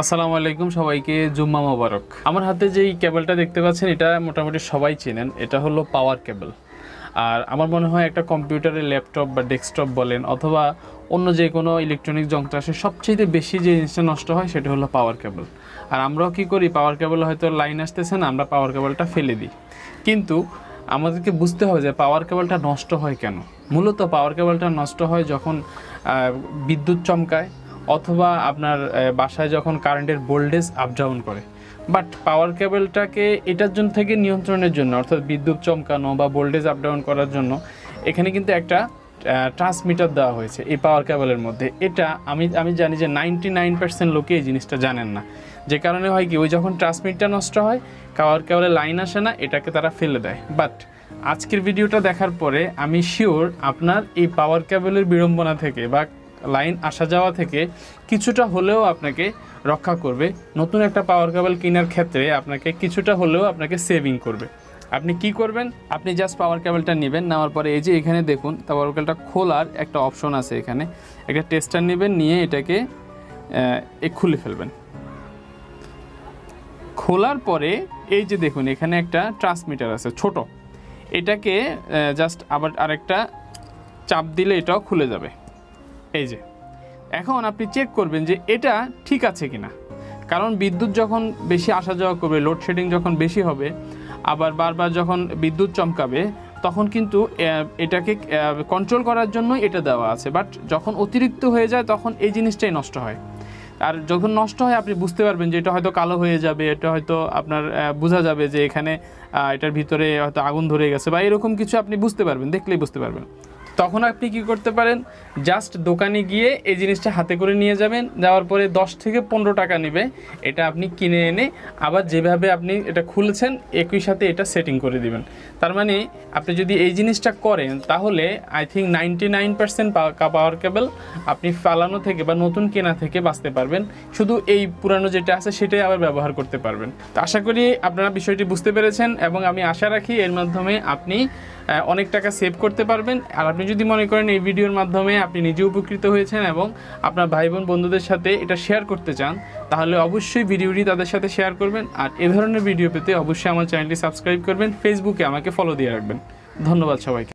আসসালামু আলাইকুম সবাইকে জুম্মা মোবারক। আমার হাতে যেই কেবলটা দেখতে পাচ্ছেন এটা মোটামুটি সবাই চেনেন, এটা হলো পাওয়ার কেবল। আর আমার মনে হয় একটা কম্পিউটারে, ল্যাপটপ বা ডেস্কটপ বলেন অথবা অন্য যে কোনো ইলেকট্রনিক যন্ত্র আসে সবচেয়ে বেশি যে জিনিসটা নষ্ট হয় সেটা হলো পাওয়ার কেবল। আর আমরাও কী করি, পাওয়ার কেবল হয়তো লাইন আসতেছে না, আমরা পাওয়ার কেবলটা ফেলে দিই। কিন্তু আমাদেরকে বুঝতে হবে যে পাওয়ার কেবলটা নষ্ট হয় কেন। মূলত পাওয়ার কেবলটা নষ্ট হয় যখন বিদ্যুৎ চমকায় অথবা আপনার বাসায় যখন কারেন্টের ভোল্টেজ আপ ডাউন করে। বাট পাওয়ার কেবলটাকে এটার জন্য থেকে নিয়ন্ত্রণের জন্য, অর্থাৎ বিদ্যুৎ চমকানো বা ভোল্টেজ আপ ডাউন করার জন্য এখানে কিন্তু একটা ট্রান্সমিটার দেওয়া হয়েছে এই পাওয়ার কেবলের মধ্যে। এটা আমি জানি যে 99% লোকে এই জিনিসটা জানেন না, যে কারণে হয় কি, ওই যখন ট্রান্সমিটার নষ্ট হয় পাওয়ার কেবলে লাইন আসে না, এটাকে তারা ফেলে দেয়। বাট আজকের ভিডিওটা দেখার পরে আমি শিওর আপনার এই পাওয়ার কেবলের বিড়ম্বনা থেকে বা লাইন আসা যাওয়া থেকে কিছুটা হলেও আপনাকে রক্ষা করবে। নতুন একটা পাওয়ার কেবল কেনার ক্ষেত্রে আপনাকে কিছুটা হলেও আপনাকে সেভিং করবে। আপনি কি করবেন, আপনি জাস্ট পাওয়ার কেবলটা নেবেন, নেওয়ার পরে এই যে এখানে দেখুন পাওয়ার কেবলটা খোলার একটা অপশন আছে, এখানে একটা টেস্টার নেবেন, নিয়ে এটাকে খুলে ফেলবেন। খোলার পরে এই যে দেখুন এখানে একটা ট্রান্সমিটার আছে ছোট, এটাকে জাস্ট আবার আরেকটা চাপ দিলে এটাও খুলে যাবে। এই যে এখন আপনি চেক করবেন যে এটা ঠিক আছে কিনা, কারণ বিদ্যুৎ যখন বেশি আসা যাওয়া করবে, লোডশেডিং যখন বেশি হবে, আবার বারবার যখন বিদ্যুৎ চমকাবে, তখন কিন্তু এটাকে কন্ট্রোল করার জন্য এটা দেওয়া আছে। বাট যখন অতিরিক্ত হয়ে যায় তখন এই জিনিসটাই নষ্ট হয়। আর যখন নষ্ট হয় আপনি বুঝতে পারবেন যে এটা হয়তো কালো হয়ে যাবে, এটা হয়তো আপনার বোঝা যাবে যে এখানে এটার ভিতরে হয়তো আগুন ধরে গেছে বা এরকম কিছু আপনি বুঝতে পারবেন, দেখলেই বুঝতে পারবেন। তখন আপনি কি করতে পারেন, জাস্ট দোকানে গিয়ে এই জিনিসটা হাতে করে নিয়ে যাবেন, যাওয়ার পরে 10 থেকে 15 টাকা নেবে, এটা আপনি কিনে এনে আবার যেভাবে আপনি এটা খুলেছেন একই সাথে এটা সেটিং করে দিবেন। তার মানে আপনি যদি এই জিনিসটা করেন তাহলে আই থিঙ্ক 99% পাওয়ার কেবল আপনি ফালানো থেকে বা নতুন কেনা থেকে বাঁচতে পারবেন। শুধু এই পুরানো যেটা আছে সেটাই আবার ব্যবহার করতে পারবেন। তো আশা করি আপনারা বিষয়টি বুঝতে পেরেছেন এবং আমি আশা রাখি এর মাধ্যমে আপনি অনেক টাকা সেভ করতে পারবেন। আর আপনি যদি মনে করেন এই ভিডিওর মাধ্যমে আপনি নিজে উপকৃত হয়েছেন এবং আপনার ভাই বোন বন্ধুদের সাথে এটা শেয়ার করতে চান, তাহলে অবশ্যই ভিডিওটি তাদের সাথে শেয়ার করবেন। আর এ ধরনের ভিডিও পেতে অবশ্যই আমার চ্যানেলটি সাবস্ক্রাইব করবেন, ফেসবুকে আমাকে ফলো দিয়ে রাখবেন। ধন্যবাদ সবাইকে।